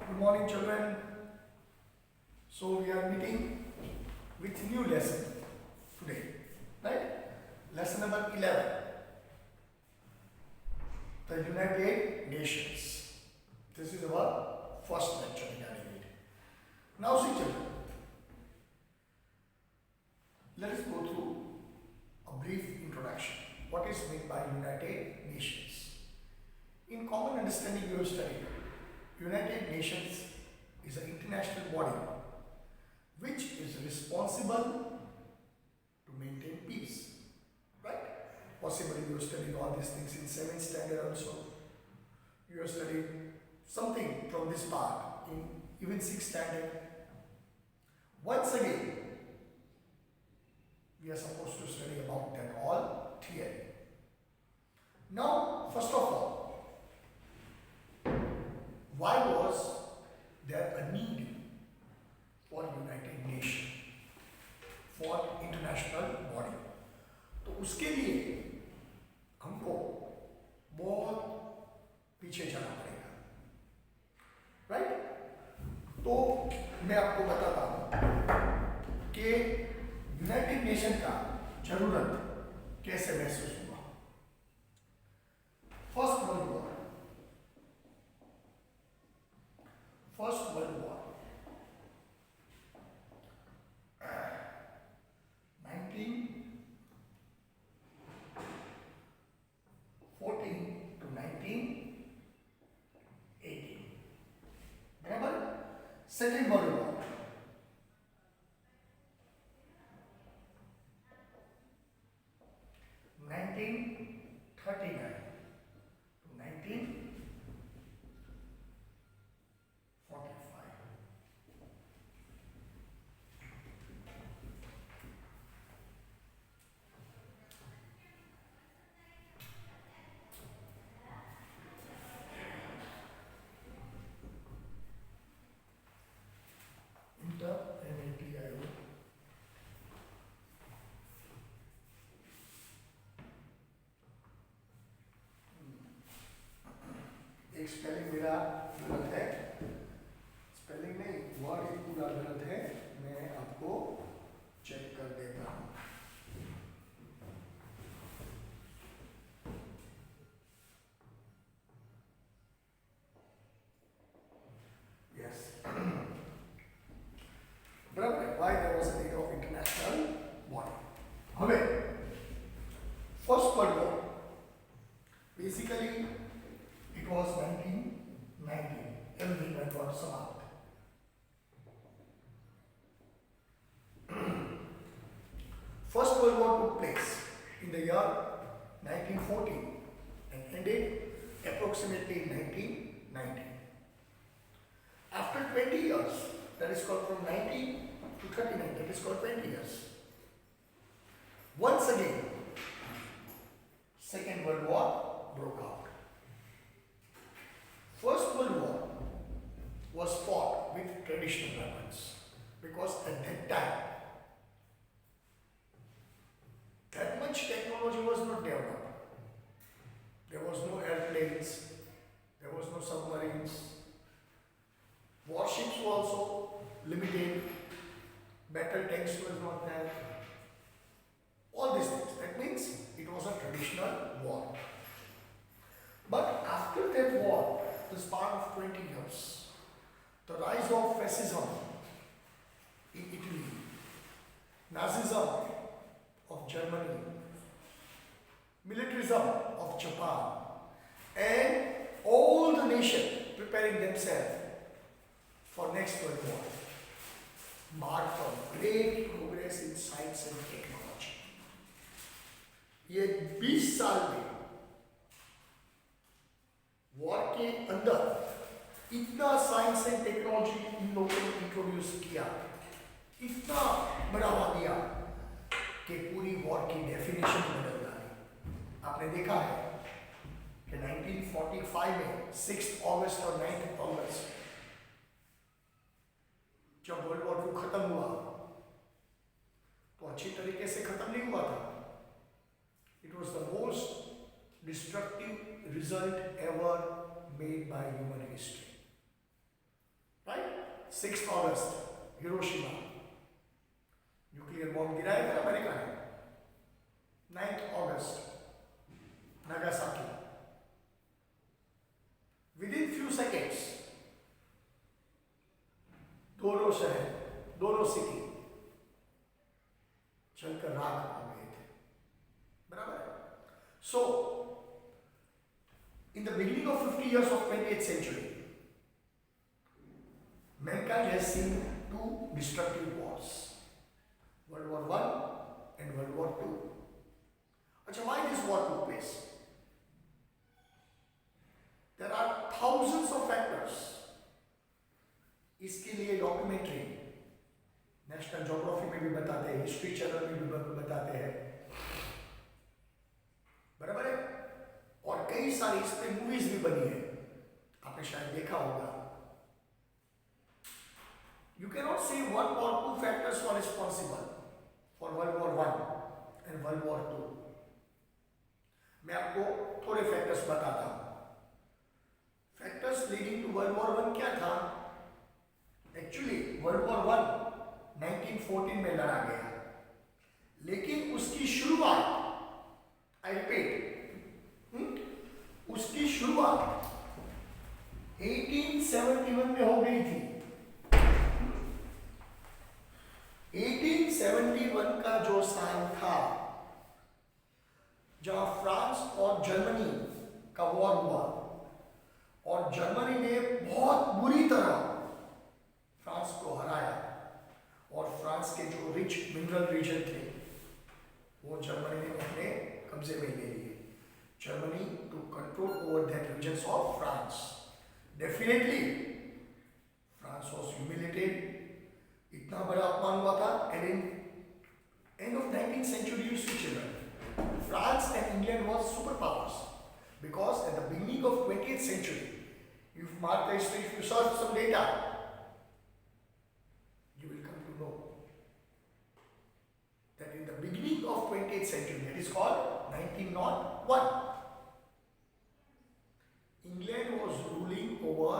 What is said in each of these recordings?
Good morning, children. So we are meeting with new lesson today, right? Lesson number 11, the United Nations. This is our first lecture regarding it. Now, see, children, let us go through a brief introduction. What is meant by United Nations? In common understanding, you have studied United Nations is an international body which is responsible to maintain peace, right? Possibly you have studied all these things in 7th standard also. You have studied something from this part in even 6th standard. Once again, we are supposed to study about that all theory. Now, first of all, why was there a need for United Nation, for international body? तो उसके लिए हमको बहुत पीछे जाना पड़ेगा, right? तो मैं आपको बताता हूँ कि यूनाइटेड नेशन का जरूरत कैसे महसूस हुआ। First world war, First World War, 1914 to 1918, बराबर? Second World War, 1939 to 1945. Inter-NATIO. एक स्पेलिंग मेरा गलत है, स्पेलिंग नहीं, वर्ड एक पूरा गलत है, मैं आपको चेक कर देता हूँ। यस, बराबर है। Why there was a need of international body. હવે first world war basically it was 1919, everything went on समाप्त। First World War took place in the year 1914 and ended approximately in 1990. After 20 years, that is called from 19 to 39, that is called 20 years. Once again, Second World War broke out. First World War was fought with traditional weapons because at that time that much technology was not developed. There was no airplanes, there was no submarines, warships were also limited, battle tanks was not there, all these things. That means it was a traditional war. But after that war, the span of 20 years, the rise of fascism in Italy, Nazism of Germany, militarism of Japan, and all the nations preparing themselves for next World War, marked a great progress in science and technology. ये 20 साल में war के अंदर इतना science and technology in लोगों ने introduce किया, इतना बढ़ावा दिया कि पूरी वॉर की डेफिनेशन बदल डाली। आपने देखा है कि 1945 में 6 अगस्त और 9 अगस्त जब वर्ल्ड वॉर 2 खत्म हुआ तो अच्छी तरीके से खत्म नहीं हुआ था। It was the most destructive result ever made by human history. 6 August Hiroshima nuclear bomb गिराया था अमेरिका ने। 9 अगस्त नागासाकी। विदिन फ्यू सेकेंड्स दोनों शहर, दोनों सिटी चलकर राख हो गए थे। बराबर है। सो in the beginning of 50 years of 20th century, mankind has seen two destructive wars, World War I and World War II. Achha, why this war took place? There are thousands of factors. इसके लिए documentary national geography में भी बताते हैं, history channel में भी बताते हैं। बराबर है। और कई सारी इस पे मूवीज भी बनी है, आपने शायद देखा होगा। You can not say one और two factors were responsible for world war I and world war II। मैं आपको थोड़े फैक्टर्स बताता हूं। Factors leading to world war I क्या था? एक्चुअली वर्ल्ड वॉर I 1914 में लड़ा गया, लेकिन उसकी शुरुआत, आई रिपीट, उसकी शुरुआत 1871 में हो गई थी। 1871 का जो साल था, जहां फ्रांस और जर्मनी का वॉर हुआ और जर्मनी ने बहुत बुरी तरह फ्रांस को हराया और फ्रांस के जो रिच मिनरल रीजन थे वो जर्मनी ने अपने कब्जे में ले लिए। Germany to control over that regions of France. Definitely France was humiliated, इतना बड़ा अपमान हुआ था। And in end of 19th century you see children, France and England was superpowers because at the beginning of 20th century, you've marked the history, if you search some data, you will come to know that in the beginning of 20th century, that is called 1901, England was ruling over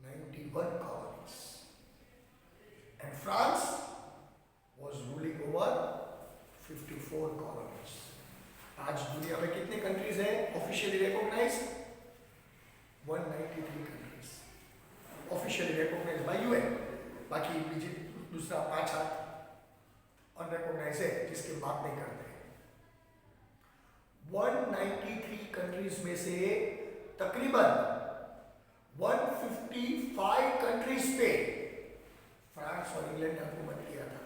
91 colonies and France was ruling over 54 colonies. आज दुनिया में कितने countries हैं officially recognise? 193 countries officially recognise by UN. बाकी दूसरा 5-8 unrecognised है जिसके बात नहीं करते। 193 कंट्रीज में से तकरीबन 155 कंट्रीज पे फ्रांस और इंग्लैंड ने हुकूमत किया था।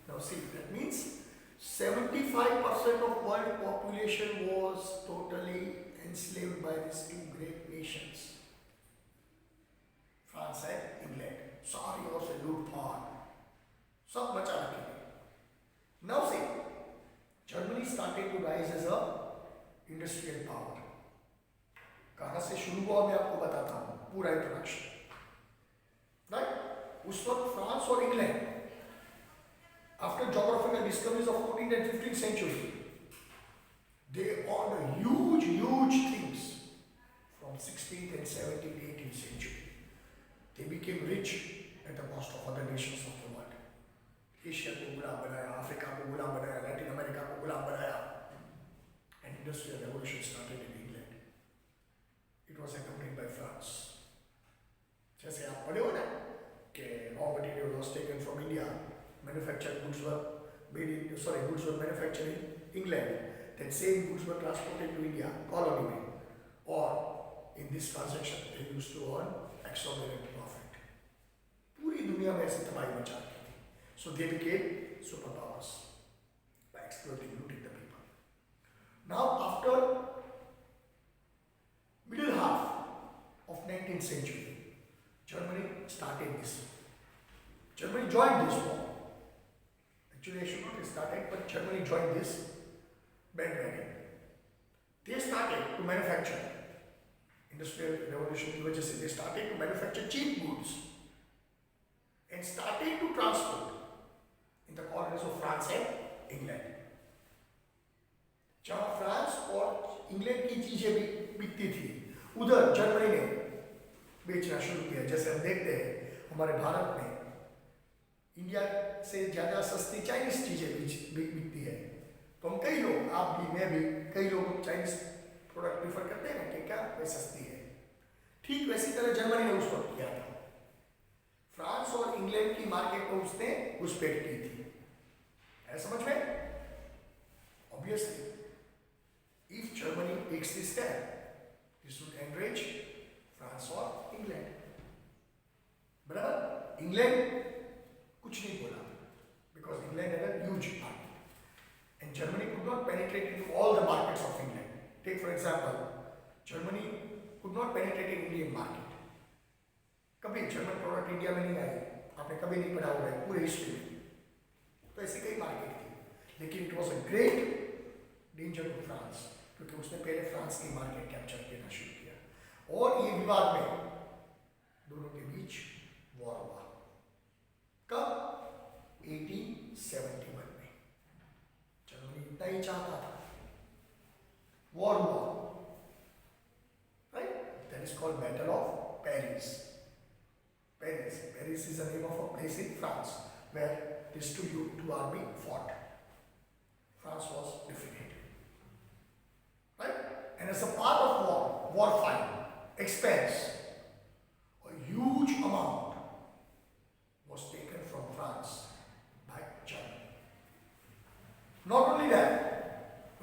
Now see, that means 75% of world population was totally enslaved by these two great nations, France and England. सारी ओर से लूटपाट सब मचा रखी थी। Now see, Germany started to rise as a industrial power. कहाँ से शुरू हुआ मैं आपको बताता हूँ, पूरा इंट्रोडक्शन। राइट, उस वक्त फ्रांस और England after geographical discoveries of 14th and 15th century, they owned huge things from 16th and 17th, 18th century. They became rich at the cost of other nations of the world. Asia को गुलाम बनाया, Africa को गुलाम बनाया, Latin America को गुलाम बनाया, and industrial revolution started in England. It was accompanied by France. जैसे आप पढ़े हो ना कि raw material was taken from India. Manufactured goods were goods were manufactured in England. Then same goods were transported to India, colony में, or in this transaction they used to earn exorbitant profit. पूरी दुनिया में ऐसी तबाही मचा रखी थी. So they became superpowers by exploiting, looting the people. Now after middle half of 19th century, Germany started this. Germany joined this war. Actually, I should not have started, but Germany joined this bandwagon. They started to manufacture. Industrial revolution की वजह से they started to manufacture cheap goods and started to transport in the colonies of France and England. जहाँ France और England की चीजें बिकती थी, उधर जर्मनी ने बेच बेचना शुरू किया। जैसे हम देखते हैं हमारे भारत में इंडिया से ज़्यादा सस्ती चाइनीज चीज़ें बिकती है, तो हम कई लोग, आप भी, मैं भी, कई लोग चाइनीज प्रोडक्ट प्रीफर करते हैं ना कि क्या वे सस्ती है। ठीक वैसी तरह जर्मनी ने उस वक्त किया था। फ्रांस और इंग्लैंड की मार्केट को उसने घुसपैठ की थी। है समझ में? Obviously, if Germany takes this step, this would enrich France or England. बराबर? इंग्लैंड कुछ नहीं बोला because England had a huge market and Germany could not penetrate into all the markets of England. Take for example, Germany could not penetrate in Indian market. कभी German product India में नहीं आई, आपने कभी नहीं पढ़ा होगा पूरे हिस्ट्री में। तो ऐसी कई मार्केट थी, लेकिन it was a great danger to France, क्योंकि उसने पहले फ्रांस की मार्केट कैप्चर करना शुरू किया और ये विवाद में दोनों के बीच वॉर हुआ। कब? 1871 में। जर्मनी इतना ही चाहता था, वॉर हुआ, right? That is called battle of Paris. Paris is the name of a place in France where these two army fought. France was defeated, right? And as a part of war fine expense, a huge amount was taken from France by Germany. Not only that,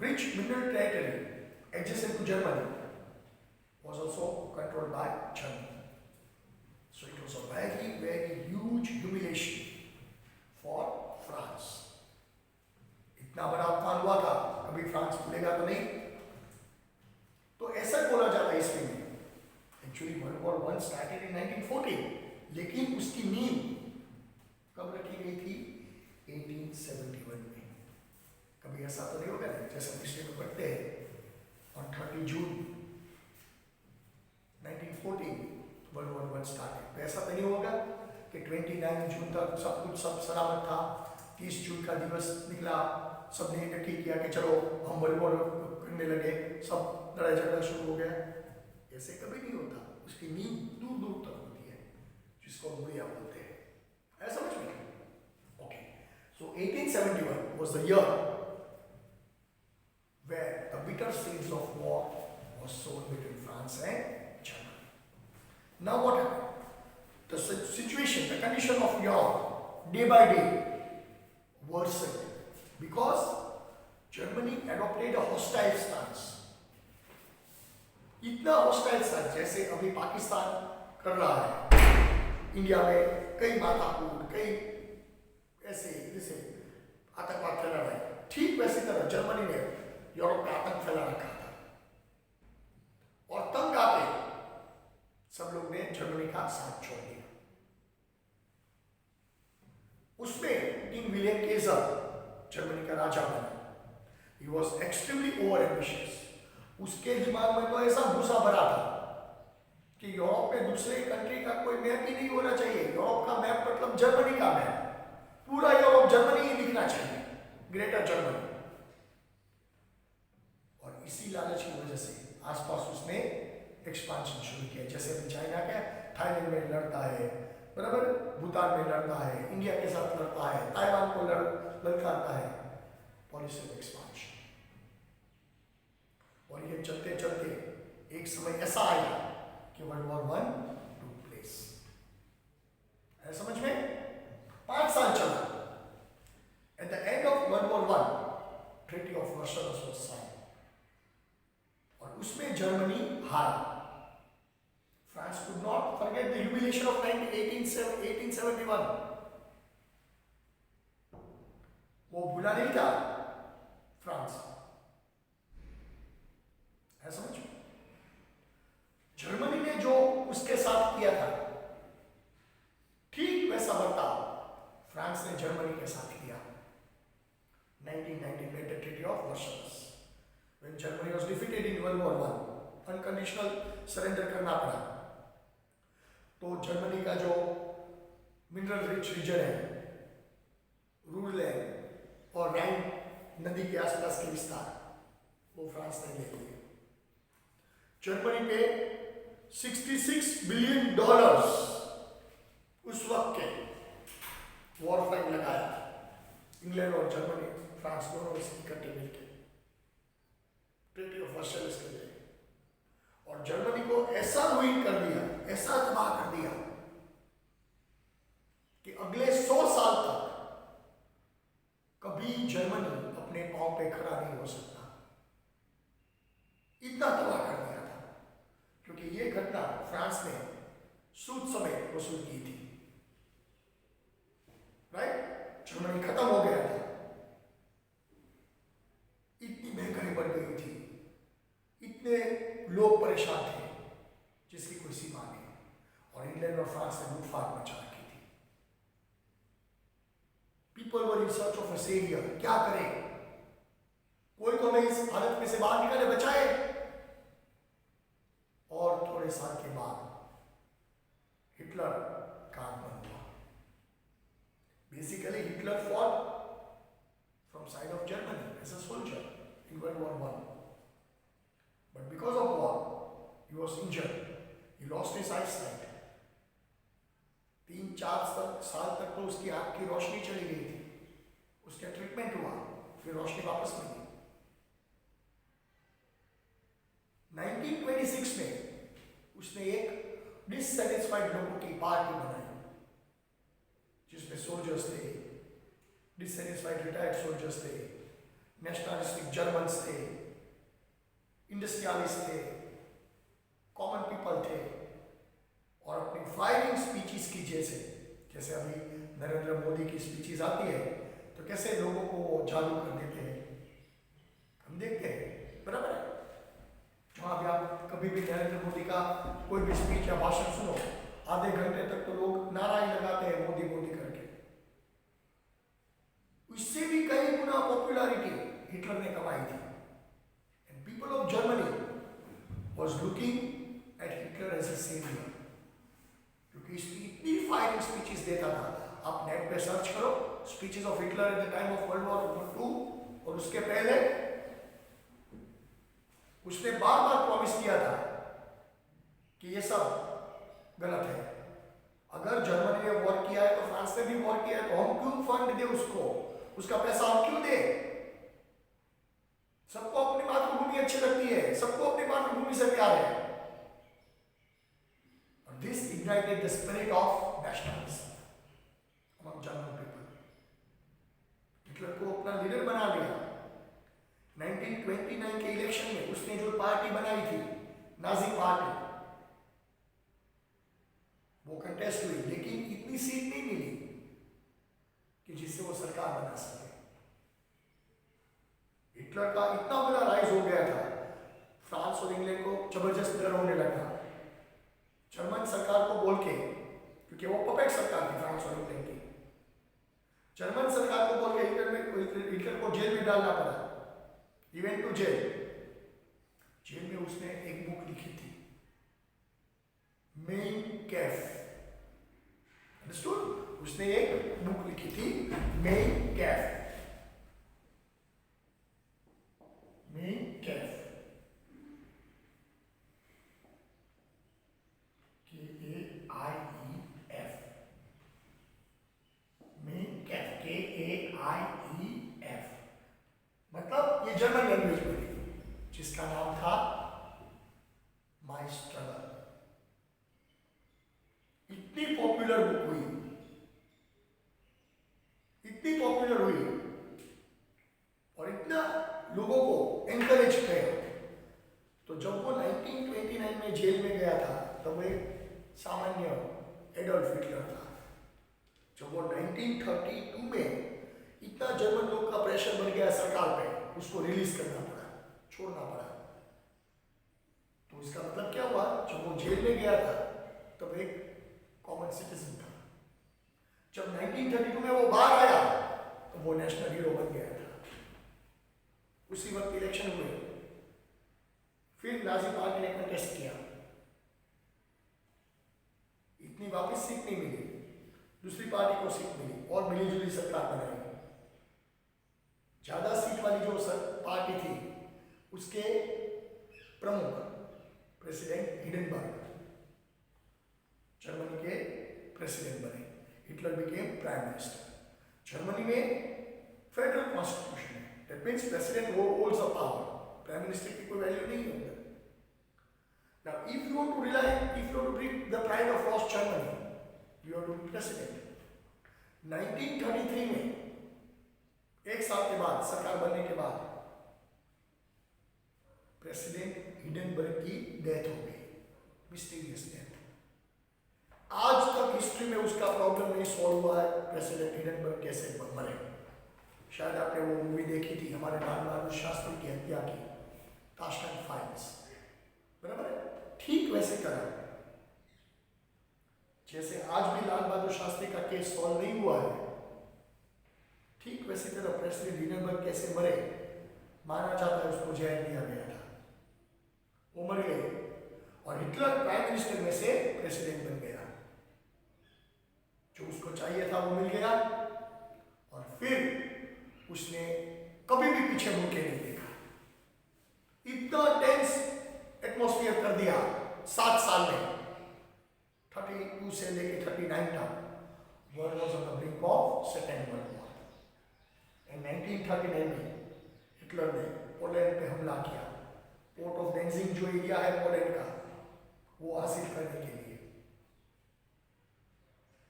rich mineral territory adjacent to Germany was also controlled by Germany. So it was a very, very huge humiliation for France. इतना बड़ा अपमान हुआ था, कभी France भूलेगा तो नहीं। तो ऐसा बोला जाता है इसमें actually world war one started in 1914, लेकिन उसकी नींव कब रखी गई थी? 1871 में। कभी ऐसा तो नहीं होगा जैसे हम हिस्ट्री में पढ़ते हैं on 30 June 1914 world war one started. तो ऐसा तो नहीं होगा कि 29 जून तक सब सलामत था, 30 जून का दिवस निकला, सबने इकट्ठी किया कि चलो हम वर्ल्ड वॉर करने लगे, सब लड़ाई झगड़ा शुरू हो गया। ऐसे कभी नहीं होता, उसकी नींव दूर दूर तक होती है, जिसको मुड़िया बोलते हैं। है समझ में? Okay, so 1871 was the year where the bitter seeds of war was sown between France and Germany. Now what happened? The situation, the condition of Europe day by day worsened because Germany adopted a hostile stance. इतना hostile stance जैसे अभी पाकिस्तान कर रहा है India में, कई माथाकूट, कई ऐसे जैसे आतंकवाद फैला रहा है, ठीक वैसी तरह जर्मनी ने यूरोप में आतंक फैला रखा था और तंग आके सब लोग ने जर्मनी का साथ छोड़ दिया। उसमें किंग विलियम केजर जर्मनी का राजा बना। He was extremely over ambitious. उसके दिमाग में तो ऐसा घुसा भरा था कि यूरोप में दूसरे कंट्री का कोई मैप ही नहीं होना चाहिए। यूरोप का मैप मतलब जर्मनी का मैप, पूरा यूरोप जर्मनी ही दिखना चाहिए, ग्रेटर जर्मनी। और इसी लालच की वजह से आसपास उसने एक्सपांशन शुरू किया। जैसे अभी चाइना क्या थाईलैंड में लड़ता है, बराबर, भूटान में लड़ता है, इंडिया के साथ लड़ता है, ताइवान को ललकारता है, पॉलिसी ऑफ एक्सपांशन। और ये चलते चलते एक समय ऐसा आया कि world war one took place. है समझ में? 5 साल चला। At the end of world war one treaty of Versailles was sign और उसमें जर्मनी हारा। France could not forget the humiliation of 1871. वो भूला नहीं था फ्रांस। है समझ में? जर्मनी ने जो उसके साथ किया था, ठीक वैसा बर्ताव फ्रांस ने जर्मनी के साथ किया। 1919 में the Treaty of Versailles, when Germany was defeated in World War I, unconditional surrender करना पड़ा। तो जर्मनी का जो मिनरल रिच रीजन है, रूरलैंड और राइन नदी के आसपास के विस्तार, वो फ्रांस ने ले लिए। जर्मनी पे $66 बिलियन उस वक्त के वॉर फाइट लगाया इंग्लैंड और जर्मनी, फ्रांस दोनों इकट्ठे मिलकर ट्रीटी ऑफ वर्साइल्स के लिए, और जर्मनी को ऐसा रुइन कर दिया, ऐसा तबाह कर दिया कि अगले 100 साल तक कभी जर्मनी अपने पांव पे खड़ा नहीं हो सकता, इतना तबाह कर दिया था। क्योंकि ये घटना फ्रांस ने सूद समेत वसूल की थी, राइट। जर्मनी खत्म हो गया था, इतनी महंगाई बढ़ गई थी, इतने लोग परेशान थे जिसकी कोई सीमा नहीं, और इंग्लैंड और फ्रांस ने लूटपाट मचा रखी थी। People were in search of a saviour, क्या करें, कोई तो हमें इस हालत में से बाहर निकाले, बचाए। और थोड़े साल के बाद हिटलर का आगमन हुआ। Basically Hitler fought from side of Germany as a soldier in World War I. But because of war, he was injured. He lost his eyesight. 3-4 साल तक तो उसकी आँख की रोशनी चली गई थी। उसका ट्रीटमेंट हुआ, फिर रोशनी वापस मिली। 1926 में उसने एक डिससेटिस्फाइड लोगों की पार्टी बनाई, जिसमें सोल्जर्स थे, डिससेटिस्फाइड रिटायर्ड सोल्जर्स थे, नेशनलिस्टिक जर्मन्स थे, इंडस्ट्रियलिस्ट थे, कॉमन पीपल थे, और अपनी फायरिंग स्पीचेस की जैसे अभी नरेंद्र मोदी की स्पीचेस आती है तो कैसे लोगों को जागरूक कर देते हैं, हम देखते हैं, बराबर है। वहाँ भी आप कभी भी नरेंद्र मोदी का कोई भी स्पीच या भाषण सुनो, आधे घंटे तक तो लोग नारा ही लगाते हैं मोदी मोदी करके। उससे भी कई गुना पॉपुलैरिटी हिटलर ने कमाई थी, and people of Germany was looking at Hitler as a saviour, क्योंकि इतनी फायरिंग स्पीचेस देता था। आप नेट पे सर्च करो speeches of Hitler at the time of world war II, और उसके पहले उसने बार बार प्रॉमिस किया था कि ये सब गलत है। अगर जर्मनी ने वॉर किया है तो फ्रांस ने भी वॉर किया है, तो हम क्यों फंड दे उसको, उसका पैसा हम क्यों दे। सबको अपनी मातृभूमि अच्छी लगती है, सबको अपनी मातृभूमि से प्यार है। और this ignited the spirit of nationalism among German people. Hitler को अपना लीडर बना लिया। 1929 के इलेक्शन में उसने जो पार्टी बनाई थी, नाजी पार्टी, वो कंटेस्ट हुई, लेकिन इतनी सीट नहीं मिली कि जिससे वो सरकार बना सके। हिटलर का इतना बड़ा राइज हो गया था, फ्रांस और इंग्लैंड को जबरदस्त डर होने लगा जर्मन सरकार को बोल के, क्योंकि वो पपेट सरकार थी फ्रांस और इंग्लैंड की। जर्मन सरकार को बोल के हिटलर को जेल में डालना पड़ा। He went to jail. Jail में उसने एक बुक लिखी थी, मेन कैफ, अंडरस्टूड? उसने एक बुक लिखी थी, main Kaif, main Kaif, KAIEF, main Kaif, KAIEF, मतलब ये जर्मन लैंग्वेज में थी, जिसका नाम था माय स्ट्रगल। इतनी पॉपुलर बुक हुई, इतनी पॉपुलर हुई, और इतना लोगों को एनकरेज किया, तो जब वो 1929 में जेल में गया था तब वो एक सामान्य एडोल्फ हिटलर था। जब वो 1932 में इतना जर्मन लोग का प्रेशर बढ़ गया सरकार पे, उसको रिलीज करना पड़ा, छोड़ना पड़ा। तो इसका मतलब क्या हुआ, जब वो जेल में गया था तब एक कॉमन सिटीजन था। जब 1932 में वो बाहर आया तो वो नेशनल हीरो बन गया था। उसी वक्त इलेक्शन हुए, फिर नाजी पार्टी ने कंटेस्ट किया, इतनी वापस सीट नहीं मिली, दूसरी पार्टी को सीट मिली और मिलीजुली सरकार बनाई। ज्यादा सीट वाली जो पार्टी थी उसके प्रमुख प्रेसिडेंट हिडेनबर्ग, प्रेसिडेंट बने, Hitler became prime minister. Germany में फेडरल कॉन्स्टिट्यूशन है, that means president holds the power, prime minister की कोई वैल्यू नहीं है। Now, if you want to read the pride of lost Germany, you have to be president. 1933 में एक साल के बाद, सरकार बनने के बाद, प्रेसिडेंट हिंडनबर्ग की डेथ हो गई, मिस्टीरियस डेथ। आज तक हिस्ट्री में उसका प्रॉब्लम नहीं सॉल्व हुआ है, प्रेसिडेंट हिंडनबर्ग कैसे मरे। शायद आपने वो मूवी देखी थी, हमारे लाल बहादुर शास्त्री की हत्या की, ताशकंद फाइल्स, बराबर है। ठीक वैसे करा जैसे आज भी लाल बहादुर शास्त्री का केस सॉल्व नहीं हुआ है, ठीक वैसे तरह प्रेसिडेंट हिंडनबर्ग कैसे मरे, माना जाता है उसको जेल दिया गया था, वो मर गए और हिटलर प्राइम मिनिस्टर में से प्रेसिडेंट बन गया। जो उसको चाहिए था वो मिल गया और फिर उसने कभी भी पीछे मुड़ के नहीं देखा। इतना टेंस एटमॉस्फेयर कर दिया 7 साल में, 32 से लेके 39 तक world was on the brink of second world war. In 1939 में हिटलर ने पोलैंड पे हमला किया, पोर्ट ऑफ डेंजिंग जो एरिया है पोलैंड का, वो हासिल करने के लिए,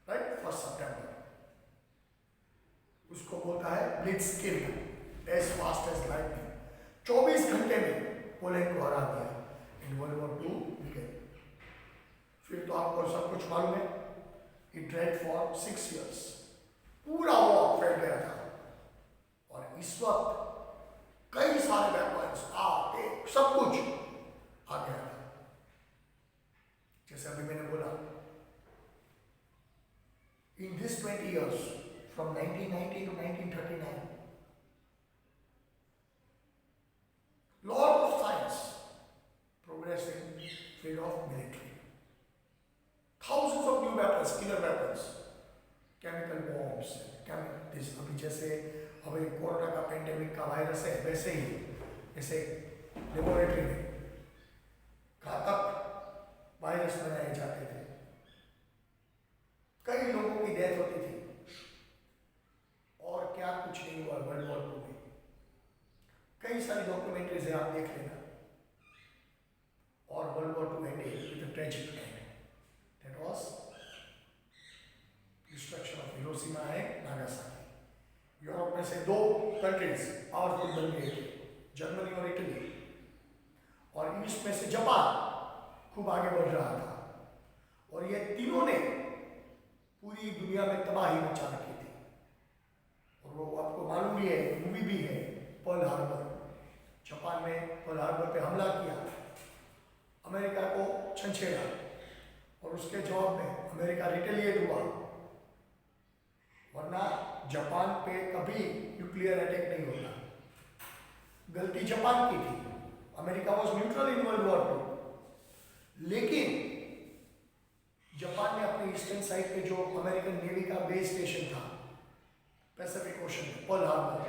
राइट, 1 सितंबर। उसको बोलता है blitzkrieg, as fast as lightning. 24 घंटे में पोलैंड को हरा दिया। In world war 2 began. फिर तो आपको सब कुछ मालूम है, इट ड्रैग फॉर 6 years, पूरा वॉर फैल गया था। और इस वक्त कई सारे वेपन्स सब कुछ आ गया था। जैसे अभी मैंने बोला, in this 20 years from 1990 to 1939, lot of science progressed in field of military. Thousands of new weapons, killer weapons, chemical bombs, अभी जैसे अभी कोरोना का पेंडेमिक का वायरस है, वैसे ही जैसे लेबोरेटरी में घातक वायरस बनाए जाते थे, कई लोगों की डेथ होती थी और क्या कुछ नहीं हुआ वर्ल्ड वॉर 2 में। कई सारी डॉक्यूमेंट्रीज है, आप देख लेना। और world war 2 ended with a tragic and, that was destruction of Hiroshima and Nagasaki. Europe में से 2 कंट्रीज पावरफुल बन गए थे, जर्मनी और इटली, और ईस्ट में से जापान खूब आगे बढ़ रहा था, और ये तीनों ने पूरी दुनिया में तबाही मचा रखी थी। और वो आपको मालूम भी है, मूवी भी है, पर्ल हार्बर। जापान में पर्ल हार्बर पे हमला किया, अमेरिका को छंछेड़ा, और उसके जवाब में अमेरिका रिटेलिएट हुआ, वरना जापान पे कभी न्यूक्लियर अटैक नहीं होता। गलती जापान की थी, America was neutral in world war 2, लेकिन जापान ने अपने ईस्टर्न साइड पे जो अमेरिकन नेवी का बेस स्टेशन था पैसिफिक ओशन में, पर्ल हार्बर,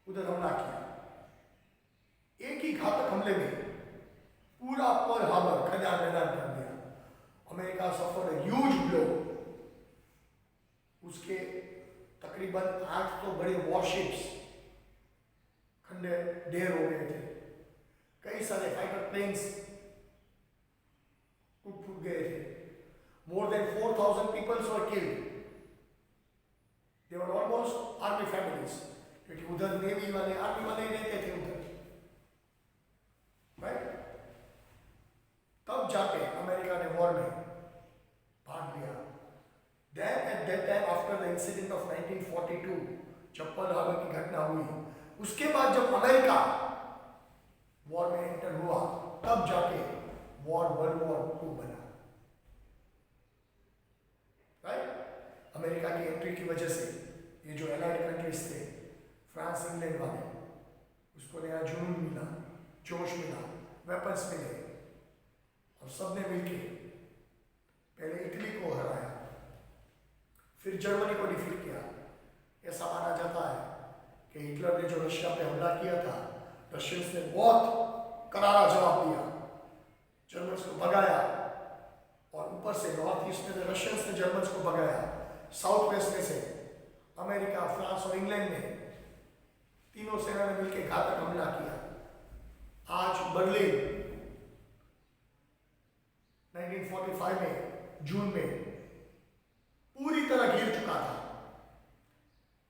उधर हमला किया। एक ही घातक हमले में पूरा पर्ल हार्बर खदान मैदान कर दिया। America suffered a huge blow. उसके तकरीबन 8 तो बड़े वॉरशिप्स खंडे ढेर हो गए थे, कई सारे फाइटर प्लेन्स टूट फूट गए थे। More than 4,000 people were killed. They were almost army families, क्योंकि उधर नेवी वाले, आर्मी वाले ही रहते थे उधर, राइट। तब जाके अमेरिका ने वॉर में भाग लिया। Then at that time, after the incident of 1942, जब पर्ल हार्बर की घटना हुई, उसके बाद जब अमेरिका वॉर में एंटर हुआ, तब जाके वॉर वर्ल्ड वॉर 2 बना, राइट। अमेरिका की एंट्री की वजह से ये जो एलाइड कंट्रीज थे, फ्रांस, इंग्लैंड वाले, उसको नया जुनून मिला, जोश मिला, वेपन्स मिले, और सबने मिलके पहले इटली को हराया, फिर जर्मनी को डिफीट किया। ऐसा माना जाता है कि हिटलर ने जो रशिया पे हमला किया था, रशियंस ने बहुत करारा जवाब दिया, जर्मन्स को भगाया, और ऊपर ऊपर से नॉर्थ ईस्ट में रशियंस ने जर्मन्स को भगाया, साउथ वेस्ट में से अमेरिका, फ्रांस और इंग्लैंड ने, तीनों सेना ने मिलकर घातक हमला किया। आज बर्लिन 1945 में जून में पूरी तरह घिर चुका था।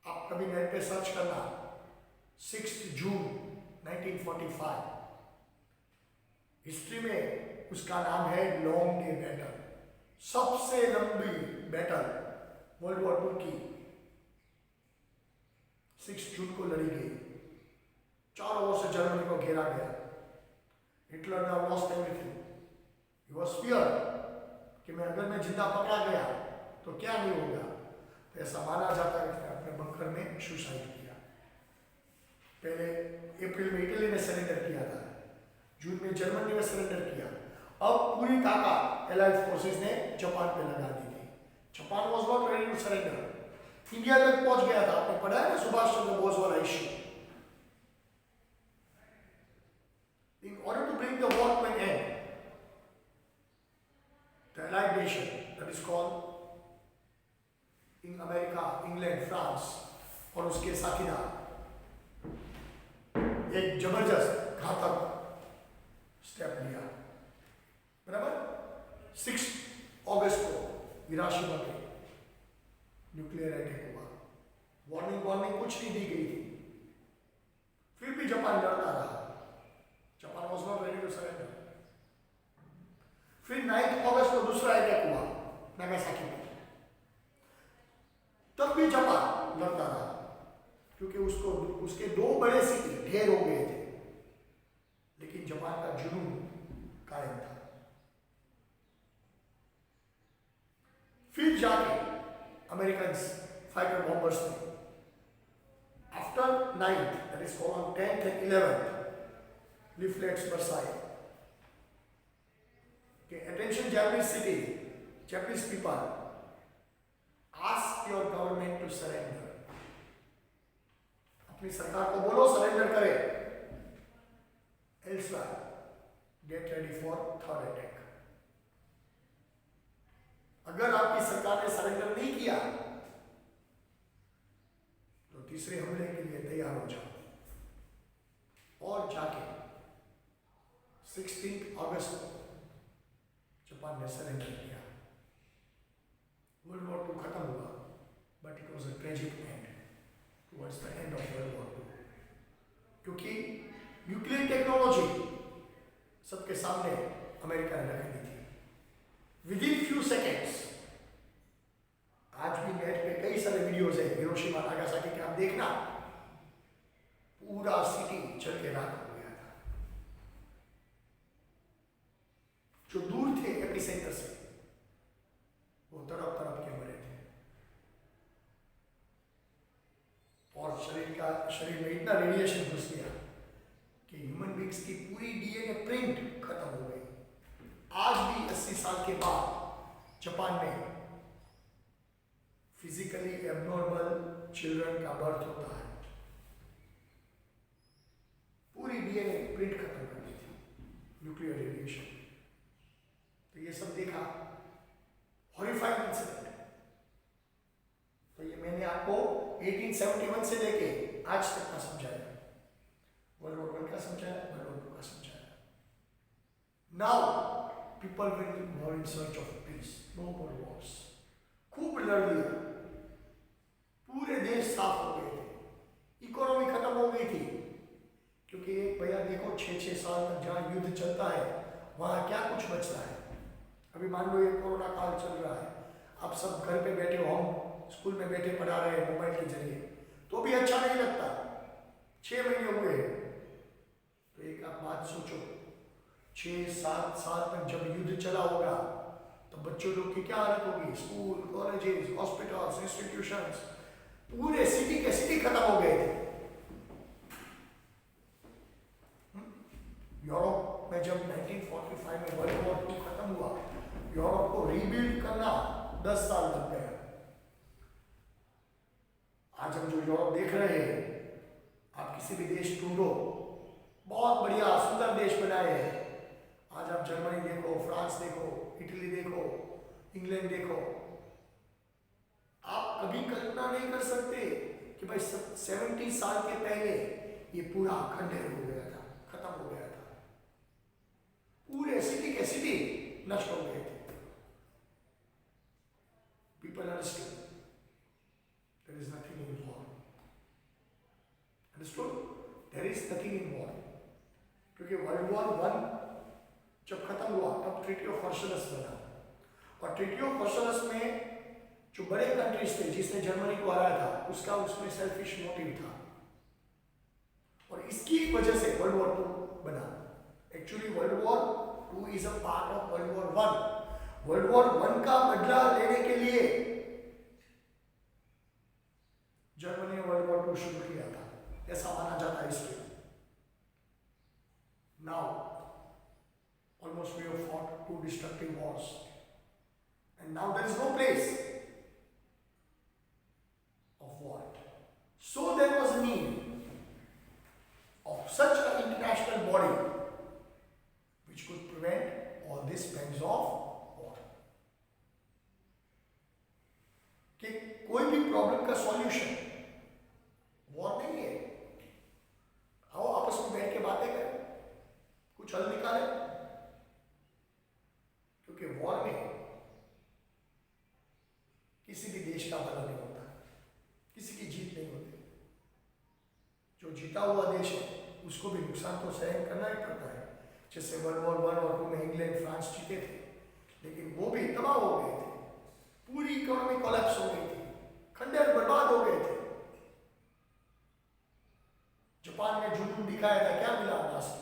आप कभी नेट पे सर्च करना 6 जून 1945, हिस्ट्री में उसका नाम है लॉन्ग डे बैटल, सबसे लंबी बैटल वर्ल्ड वॉर 2 की 6 जून को लड़ी गई। चारों ओर से जर्मनी को घेरा गया। हिटलर ने lost everything. He was fear कि अगर मैं जिंदा पकड़ा गया तो क्या नहीं होगा। तो ऐसा माना जाता है कि उसने अपने बंकर में सुसाइड किया। पहले अप्रैल में इटली ने सरेंडर किया था, जून में जर्मनी ने सरेंडर किया। अब पूरी ताकत एलाइड फोर्सेस ने जापान पे लगा दी थी। Japan was not ready to surrender. India तक पहुंच गया था। आपने पढ़ा है ना सुभाष चंद्र बोस वाला issue. In order to bring the war to an end, the allied nation, that is called in America, England, France और उसके साथीदार एक जबरदस्त घातक स्टेप लिया। बराबर 6 अगस्त को हिरोशिमा पे न्यूक्लियर अटैक हुआ। वार्निंग कुछ नहीं दी गई थी, फिर भी जापान लड़ता रहा। Japan was not ready to surrender. फिर 9 अगस्त को दूसरा अटैक हुआ नागासाकी में, तब भी जापान लड़ता रहा क्योंकि उसके 2 बड़े सिटी ढेर हो गए थे, लेकिन जापान का जुनून कायम था। फिर जाके अमेरिकन फाइटर बॉम्बर्स ने after 9th, that is called 10th and 11th, leaflets बरसाए कि attention Japanese city, Japanese people, ask your government to surrender. अपनी सरकार को बोलो सरेंडर करे, elsewhere get ready for third attack. अगर आपकी सरकार ने सरेंडर नहीं किया तो तीसरे हमले के लिए तैयार हो जाओ। और जाके 16 अगस्त को जापान ने सरेंडर किया। वर्ल्ड वॉर 2 खत्म हुआ, but it was a tragic and towards the end of world war 2, क्योंकि न्यूक्लियर टेक्नोलॉजी सबके सामने अमेरिका ने रख दी थी। विद इन फ्यू सेकेंड्स, आज भी नेट पे कई सारे वीडियोस है हिरोशिमा नागासाकी के, आप देखना, पूरा सिटी जल के राख हो गया था। जो दूर थे एपिसेंटर से वो तरफ तरफ के मरे थे, और शरीर में इतना रेडिएशन घुस गया कि ह्यूमन बींग्स की पूरी डीएनए प्रिंट खत्म हो गई। आज भी 80 साल के बाद जापान में फिजिकली एबनॉर्मल चिल्ड्रन का बर्थ होता है। पूरी डीएनए प्रिंट खत्म कर दी थी न्यूक्लियर रेडिएशन। तो ये सब देखा, हॉरिफाइंग इंसिडेंट। तो ये मैंने आपको 1871 से लेके आज तक का समझाया, वर्ल्ड वॉर 1 का समझाया, वर्ल्ड वॉर 2 का समझाया। Now people were in search of peace, no more wars. खूब लड़ लिया, पूरे देश साफ हो गए थे, इकोनॉमी खत्म हो गई थी, क्योंकि एक भैया देखो 6-6 साल तक जहाँ युद्ध चलता है वहाँ क्या कुछ बचता है। अभी मान लो ये कोरोना काल चल रहा है, आप सब घर पे बैठे हो, हम स्कूल में बैठे पढ़ा रहे हैं मोबाइल के जरिए, तो भी अच्छा नहीं लगता। 6 महीने हुए हैं, तो एक आप बात सोचो, 6-7 साल तक जब युद्ध चला होगा तो बच्चों लोग की क्या हालत होगी। स्कूल, कॉलेजेस, हॉस्पिटल्स, इंस्टीट्यूशंस, पूरे सिटी के सिटी खत्म हो गए थे। यूरोप में जब 1945 में वर्ल्ड वॉर 2 खत्म हुआ, यूरोप को रीबिल्ड करना 10 साल लग गया। आज हम जो यूरोप देख रहे हैं, आप किसी भी देश ढूंढो, बहुत बढ़िया सुंदर देश बनाए हैं। आज आप जर्मनी देखो, फ्रांस देखो, इटली देखो, इंग्लैंड देखो, आप कभी कल्पना नहीं कर सकते कि भाई 70 साल के पहले ये पूरा खंडेर हो गया था, खत्म हो गया था, पूरे सिटी के सिटी नष्ट हो गए थे। People understood there is nothing in war. Understood? There is nothing in war. क्योंकि वर्ल्ड वॉर 1 जब खत्म हुआ तब ट्रीटी ऑफ वर्सलस बना, और ट्रीटी ऑफ वर्सलस में जो बड़े कंट्रीज थे जिसने जर्मनी को हराया था, उसका उसमें सेल्फिश मोटिव था, और इसकी वजह से वर्ल्ड वॉर 2 बना। Actually world war 2 is a part of world war 1। World war 1 का बदला लेने के लिए जर्मनी ने वर्ल्ड वॉर 2 शुरू किया था, ऐसा माना जाता है history. Now almost we have fought 2 destructive wars, and now there is no place of war. So there was a need of such an international body which could prevent all these pangs of war. कि कोई भी problem का solution war नहीं है। आओ आपस में बैठ के बातें करें, कुछ हल निकालें, क्योंकि वॉर में किसी भी देश का भला नहीं होता, किसी की जीत नहीं होती। जो जीता हुआ देश है उसको भी नुकसान तो सहन करना ही पड़ता है। जैसे वर्ल्ड वॉर 1 और 2 में इंग्लैंड फ्रांस जीते थे, लेकिन वो भी तबाह हो गए थे, पूरी इकोनॉमी कोलैप्स हो गई थी, खंडहर बर्बाद हो गए थे। जापान ने जुनून दिखाया था, क्या मिला लास्ट?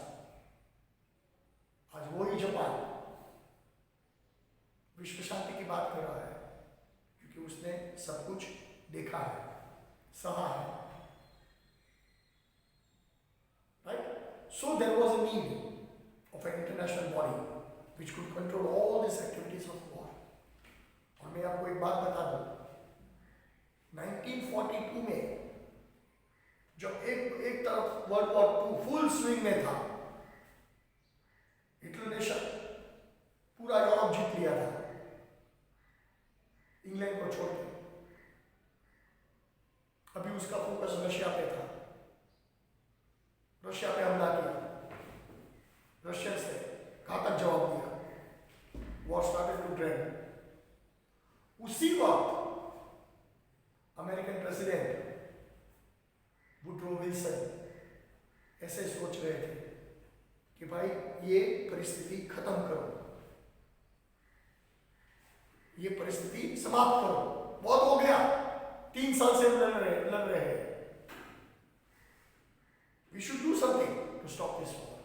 आज वही जापान विश्व शांति की बात कर रहा है, क्योंकि उसने सब कुछ देखा है, सहा है। Right? So there was a need of an international body which could control all this activities of war. और मैं आपको एक बात बता दूं, 1942 में जब एक तरफ वर्ल्ड वॉर 2 फुल स्विंग में था, हिटलर ने पूरा यूरोप जीत लिया था इंग्लैंड को छोड़ के। अभी उसका फोकस रशिया पे था, रशिया पे हमला किया, रशिया से घातक जवाब दिया, वॉर स्टार्टेड टू ड्रैग। उसी वक्त अमेरिकन प्रेसिडेंट वुड्रो विल्सन ऐसे सोच रहे थे कि भाई ये परिस्थिति खत्म करो, ये परिस्थिति समाप्त करो, बहुत हो गया, 3 साल से लड़ रहे हैं, we should do something to stop this war.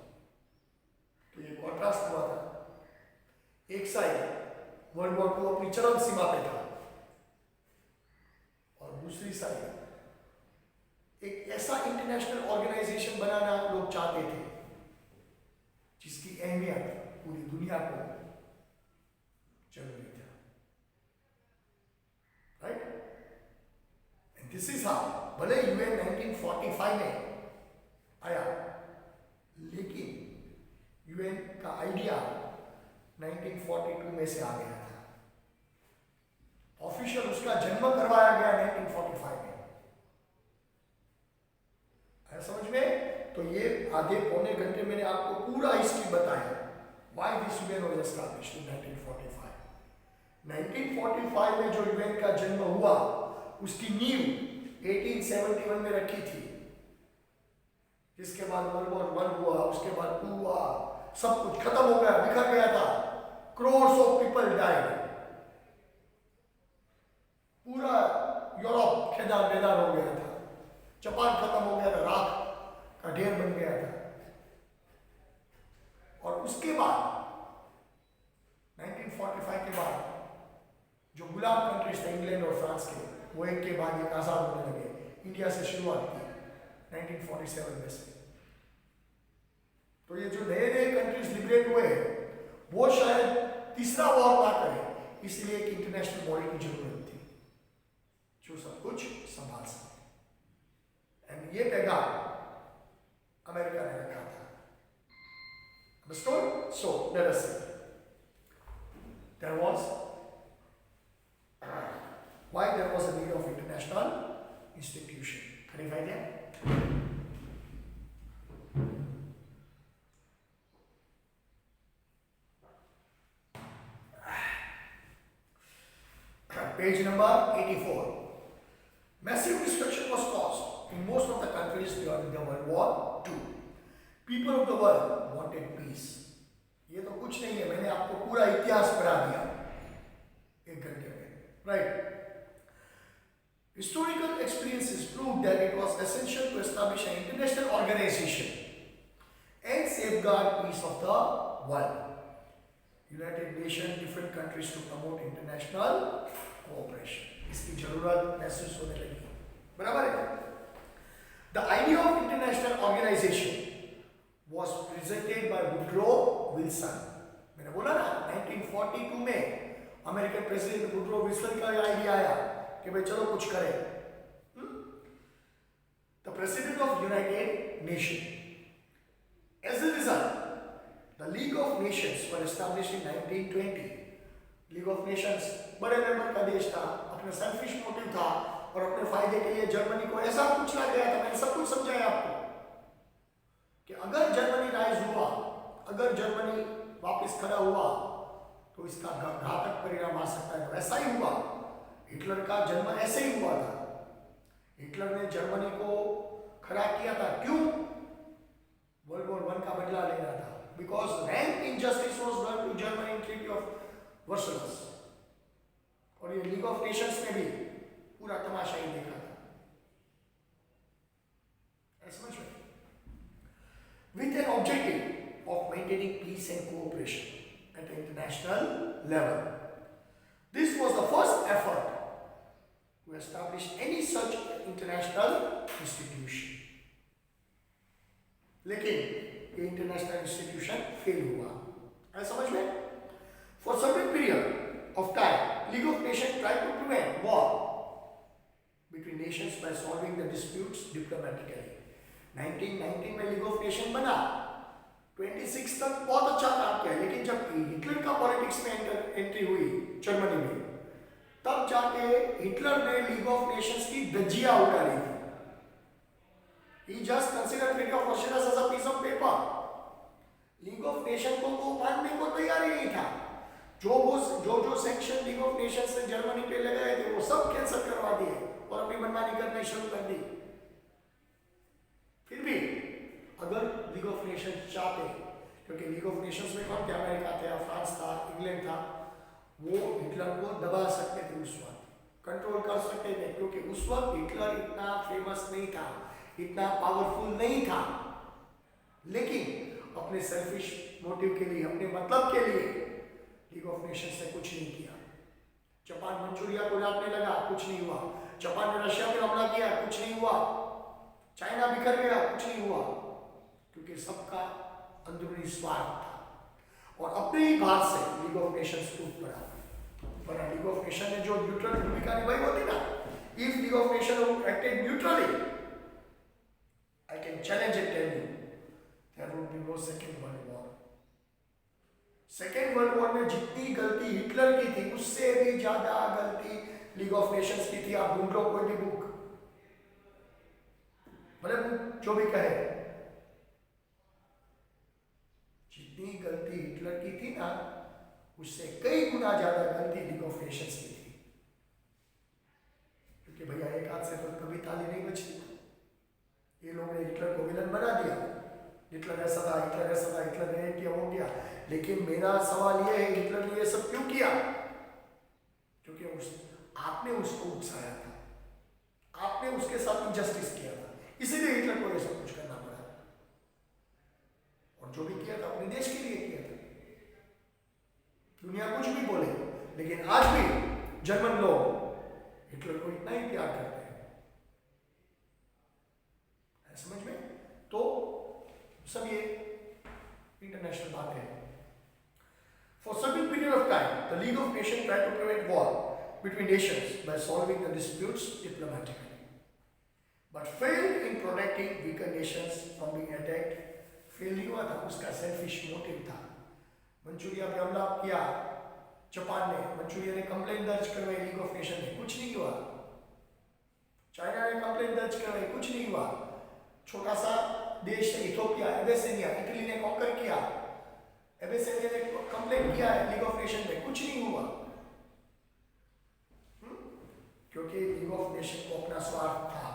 तो ये कॉन्ट्रास्ट हुआ था। एक साइड वर्ल्ड वॉर 2 अपनी चरम सीमा पे था, और दूसरी साइड एक ऐसा इंटरनेशनल ऑर्गेनाइजेशन बनाना लोग चाहते थे जिसकी अहमियत पूरी दुनिया को जरूरी था। Right? And this is how, भले यूएन 1945 में आया, लेकिन यूएन का आइडिया 1942 में से आ गया था। ऑफिशियल उसका जन्म करवाया गया 1945 में। आया समझ में? तो ये आधे पौने घंटे मैंने आपको पूरा हिस्ट्री बताया, why this UN was established in 1945। 1945 में जो यूएन का जन्म हुआ, उसकी नींव 1871 में रखी थी, जिसके बाद वर्ल्ड वॉर 1 हुआ, उसके बाद 2 हुआ, सब कुछ खत्म हो गया, बिखर गया था, crores ऑफ पीपल डाइड, पूरा यूरोप खेदान बेदान हो गया था, जापान खत्म हो गया था, राख का ढेर बन गया था। और उसके बाद 1945 के बाद जो गुलाम कंट्रीज थे इंग्लैंड और फ्रांस के, वो एक के बाद एक आजाद होने लगे। इंडिया से शुरुआत की 1947 में से। तो ये जो नए नए कंट्रीज लिबरेट हुए हैं, वो शायद तीसरा वॉर ना करें, इसलिए एक इंटरनेशनल बॉडी की जरूरत थी जो सब कुछ संभाल सके। एंड ये पैगाम अमेरिका ने रखा था। Understood? So let us see. There was institution. Clarify that? Page number 84. Massive destruction was caused in most of the countries during the World War II. People of the world wanted peace. ये तो कुछ नहीं है, मैंने आपको पूरा इतिहास पढ़ा दिया एक घंटे में, right? Historical experiences proved that it was essential to establish an international organization and safeguard peace of the world. United Nations, different countries to promote international cooperation. इसकी जरूरत महसूस होने लगी, बराबर है? The idea of international organization was presented by Woodrow Wilson. मैंने बोला ना 1942 में अमेरिकन प्रेसिडेंट वुड्रो विल्सन का आइडिया आया कि भाई चलो कुछ करें. The President of United Nations. As a result, the League of Nations were established in 1920. League of Nations बड़े मेंबर का देश था, अपने सेल्फिश मोटिव था और अपने फायदे के लिए जर्मनी को ऐसा पूछना गया था. मैंने सब कुछ समझाया आपको कि अगर जर्मनी राइज हुआ, अगर जर्मनी वापस खड़ा हुआ तो इसका घातक परिणाम आ सकता है. ऐसा ही हुआ. हिटलर का जन्म ऐसे ही हुआ था. हिटलर ने जर्मनी को खड़ा किया था. क्यों? वर्ल्ड वॉर 1 का बदला लेना था. Because rank injustice was done to Germany in treaty of Versailles. और ये लीग ऑफ नेशंस ने भी पूरा तमाशा ही देखा था. समझ में? With an objective of maintaining peace and cooperation at the international level. This was the first effort to establish any such international institution. लेकिन ये इंटरनेशनल इंस्टीट्यूशन फेल हुआ. है समझ में? For certain period of time, League of Nations tried to prevent war between nations by solving the disputes diplomatically. 1919 में league of nation बना, 26 तक बहुत अच्छा काम किया. लेकिन जब हिटलर का पॉलिटिक्स में एंट्री हुई जर्मनी में, तब जाके हिटलर ने लीग ऑफ नेशंस की धज्जियां उतारी थी. He just considered Treaty of Versailles as a piece of paper. League of nation को वो मानने को तैयार ही नहीं था. जो सैंक्शन लीग ऑफ नेशंस ने जर्मनी पे लगाए थे वो सब कैंसिल करवा दिए और अपनी मनमानी करनी शुरू कर दी. फिर भी अगर लीग ऑफ नेशंस चाहते, क्योंकि लीग ऑफ नेशंस में कौन थे? अमेरिका था, फ्रांस था, इंग्लैंड था, वो हिटलर को दबा सकते थे, उस वक्त कंट्रोल कर सकते थे. क्योंकि उस वक्त हिटलर इतना फेमस नहीं था, इतना पावरफुल नहीं था. लेकिन अपने सेल्फिश मोटिव के लिए, अपने मतलब के लिए लीग ऑफ नेशंस ने कुछ नहीं किया. जापान मंचूरिया को लाटने लगा, कुछ नहीं हुआ. जापान ने रशिया पे हमला किया, कुछ नहीं हुआ. चाइना बिखर गया, कुछ नहीं हुआ. क्योंकि सबका अंदरूनी स्वार्थ था और अपने ही बात से लीग ऑफ नेशंस टूट पड़ा. पर लीग ऑफ नेशन ने जो न्यूट्रल भूमिका निभाई होती ना, if league of nation acted neutrally, I can challenge and tell you there would be no second world war. Second world war में जितनी गलती हिटलर की थी, उससे भी ज्यादा गलती लीग ऑफ नेशंस की थी. आप ढूंढ लो कोई भी बुक, मतलब जो भी कहे, जितनी गलती हिटलर की थी ना, उससे कई गुना ज्यादा गलती लीग ऑफ नेशंस की थी. क्योंकि भैया एक हाथ से तो कभी ताली नहीं बचती. ये लोग ने हिटलर को विलन बना दिया. हिटलर ऐसा था, हिटलर ऐसा था, हिटलर ने किया, वो किया. लेकिन मेरा सवाल ये है, हिटलर ने ये सब क्यों किया? क्योंकि आपने उसको उकसाया था, आपने उसके साथ इनजस्टिस किया था, इसीलिए हिटलर को ये सब कुछ करना पड़ा. और जो भी किया था अपने देश के लिए किया था. दुनिया कुछ भी बोले, लेकिन आज भी जर्मन लोग हिटलर को इतना ही प्यार करते हैं. समझ में? तो सब ये इंटरनेशनल बात है. For certain period of time, the League of Nations tried to prevent war between nations by solving the disputes diplomatically, but failed in protecting weaker nations from being attacked. Fail नहीं हुआ था, उसका selfish motive था. Manchuria पे हमला किया Japan ने, Manchuria ने कंप्लेंट दर्ज करवाई लीग ऑफ नेशन में, कुछ नहीं हुआ. चाइना ने कंप्लेंट दर्ज कराई, कुछ नहीं हुआ। छोटा सा देश इथियोपिया, एबेसिनिया, इटली ने कॉन्कर किया, एबेसिनिया ने कंप्लेंट किया है लीग ऑफ नेशन में, कुछ नहीं हुआ। क्योंकि लीग ऑफ नेशन को अपना स्वार्थ था,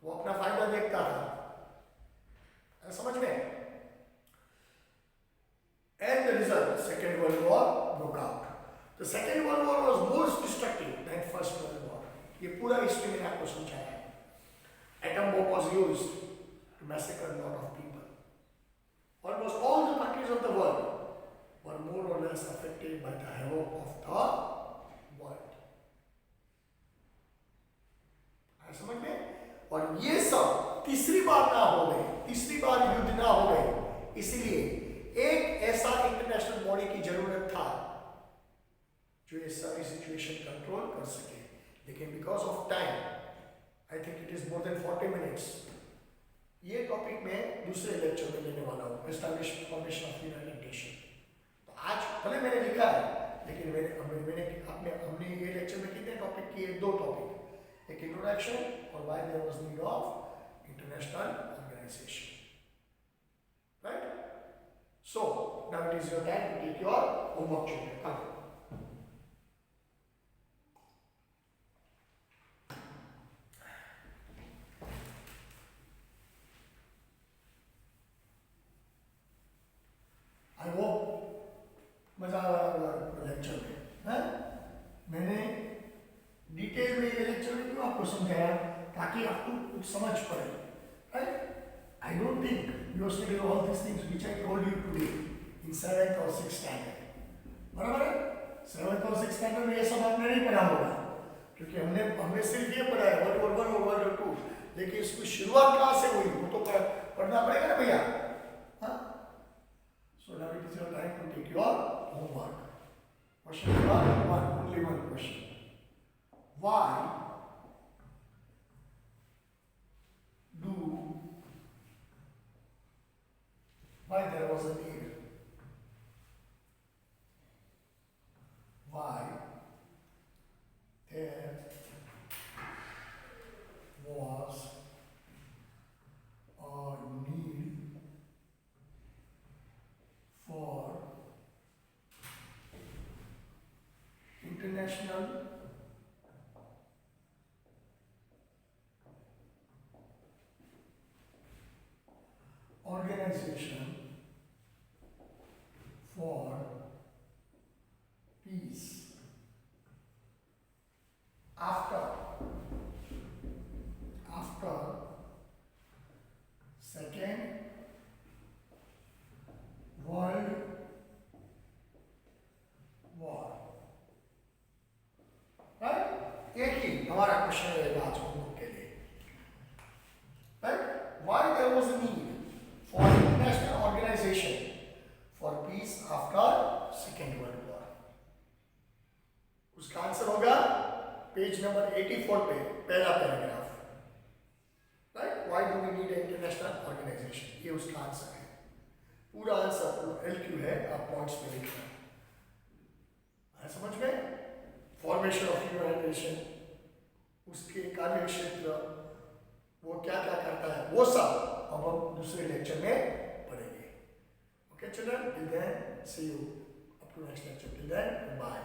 वो अपना फायदा देखता था, समझ में। And the result, Second World War broke out. The Second World War was more destructive than First World War. ये पूरा हिस्ट्री मैंने आपको समझाया है। Atom bomb was used to massacre a lot of people. Almost all the countries of the world were more or less affected by the havoc of the world. आया समझ में? और ये सब तीसरी बार ना हो गए, तीसरी बार युद्ध ना हो गए, इसीलिए एक ऐसा इंटरनेशनल बॉडी की जरूरत था जो ये सारी सिचुएशन कंट्रोल कर सके। लेकिन because of time, I think it is more than 40 minutes, ये टॉपिक मैं दूसरे लेक्चर में लेने वाला हूँ, establishment formation of United nation. तो आज भले मैंने लिखा है, लेकिन हमने ये लेक्चर में कितने टॉपिक किए? 2 टॉपिक, एक इंट्रोडक्शन और why there was need of international organisation, right? So, now it is your time to take your homework children. Come. I hope मजा आ रहा है लेक्चर में, हैं? मैंने डिटेल में ये लेक्चर में क्यों आपको समझाया? ताकि आपको कुछ समझ पड़े, right? I don't think you are studying all these things which I told you today in 7th or 6th standard. बराबर है? 7th और 6th standard में ये सब आपने नहीं पढ़ा होगा, क्योंकि हमने सिर्फ ये पढ़ा है World War 1 और World War 2, लेकिन इसकी शुरुआत कहाँ से हुई वो तो पढ़ना पड़ेगा ना भैया, हाँ? So now it is your time to take your homework. Question number 1, only one question. Why there was a need? Why there was a need for international organization for peace after Second World War, right? एक ही हमारा question रहेगा आज homework के लिए, right? Why there was a need for international organization for peace after Second World War? उसका answer होगा page number 84 पे पहला paragraph, right? Why do we need international organisation, ये उसका आंसर है। पूरा आंसर एलक्यू है, आप पॉइंट्स पे लिखना है, समझ में? फॉर्मेशन ऑफ यूनाइटेड नेशन, उसके कार्य क्षेत्र, वो क्या क्या करता है, वो सब अब हम दूसरे लेक्चर में पढ़ेंगे। Okay children, till then, see you up to next lecture. Till then, bye.